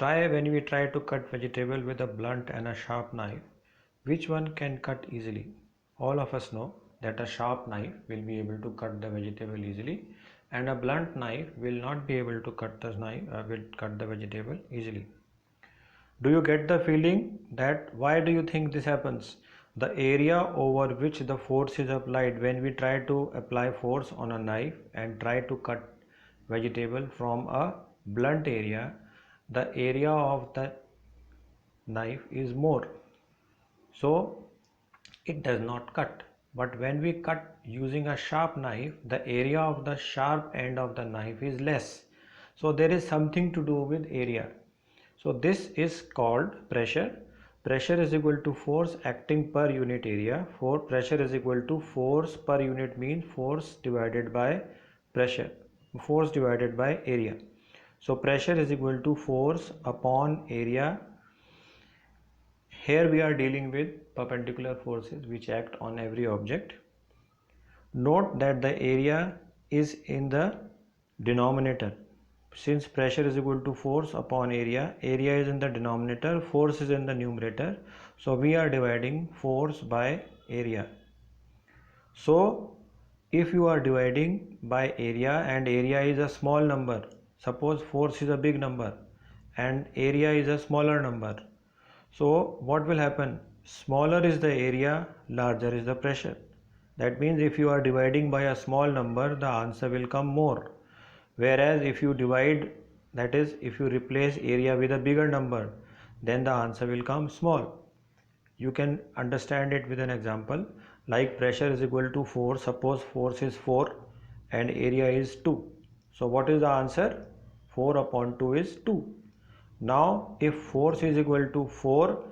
When we try to cut vegetable with a blunt and a sharp knife, which one can cut easily? All of us know that a sharp knife will be able to cut the vegetable easily, and a blunt knife will not be able to cut the vegetable easily. Do you get the feeling that why do you think this happens? The area over which the force is applied when we try to apply force on a knife and try to cut vegetable from a blunt area, the area of the knife is more, so it does not cut. But when we cut using a sharp knife, the area of the sharp end of the knife is less, so there is something to do with area. So this is called pressure. Pressure is equal to force acting per unit area. For pressure is equal to force per unit means force divided by pressure, force divided by area. So pressure is equal to force upon area. Here we are dealing with perpendicular forces which act on every object. Note that the area is in the denominator. Since pressure is equal to force upon area, area is in the denominator, force is in the numerator. So we are dividing force by area. So if you are dividing by area and area is a small number, suppose force is a big number and area is a smaller number. So what will happen? Smaller is the area, larger is the pressure. That means if you are dividing by a small number, the answer will come more. Whereas if you divide, that is if you replace area with a bigger number, then the answer will come small. You can understand it with an example like pressure is equal to force. Suppose force is 4 and area is 2. So what is the answer? 4 upon 2 is 2. Now if force is equal to 4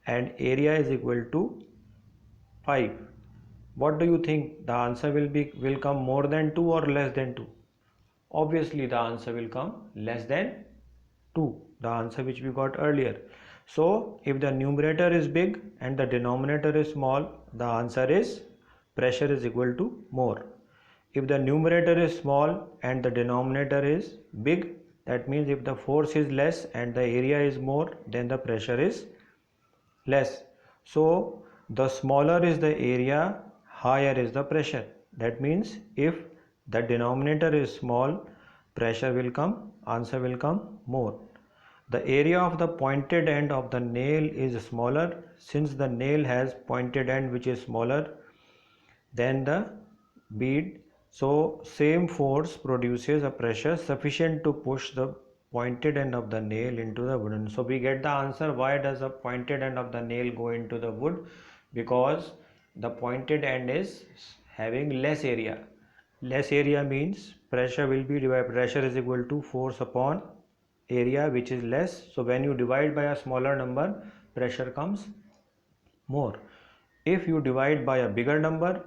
and area is equal to 5, what do you think? The answer will come more than 2 or less than 2? Obviously the answer will come less than 2, the answer which we got earlier. So if the numerator is big and the denominator is small, the answer is pressure is equal to more. If the numerator is small and the denominator is big, that means if the force is less and the area is more, then the pressure is less. So the smaller is the area, higher is the pressure. That means if the denominator is small, pressure will come, answer will come more. The area of the pointed end of the nail is smaller. Since the nail has pointed end which is smaller than the bead, so same force produces a pressure sufficient to push the pointed end of the nail into the wood. So we get the answer, why does the pointed end of the nail go into the wood? Because the pointed end is having less area. Less area means pressure will be divided, pressure is equal to force upon area which is less. So when you divide by a smaller number, pressure comes more. If you divide by a bigger number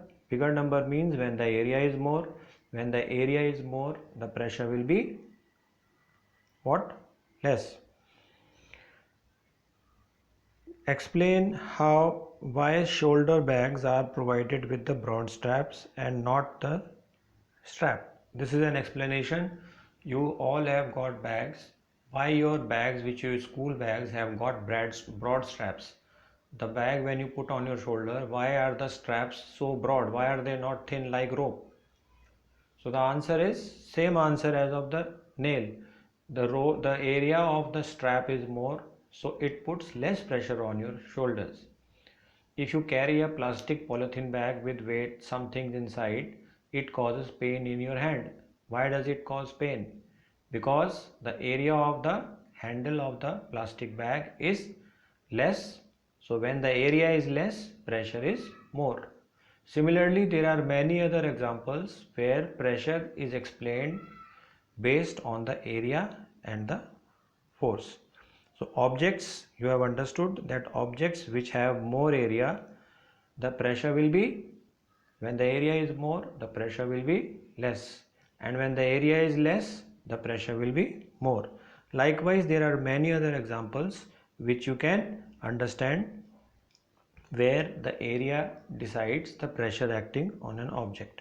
means when the area is more. When the area is more, the pressure will be what? Less. Explain why shoulder bags are provided with the broad straps and not the strap. This is an explanation. You all have got bags. Why your bags, which your school bags, have got broad straps? The bag when you put on your shoulder, why are the straps so broad? Why are they not thin like rope? So the answer is same answer as of the nail. The area of the strap is more, so it puts less pressure on your shoulders. If you carry a plastic polythene bag with weight, some things inside, it causes pain in your hand. Why does it cause pain? Because the area of the handle of the plastic bag is less. So when the area is less, pressure is more. Similarly, there are many other examples where pressure is explained based on the area and the force. So objects, you have understood that objects which have more area, the pressure will be, when the area is more, the pressure will be less, and when the area is less, the pressure will be more. Likewise, there are many other examples which you can understand where the area decides the pressure acting on an object.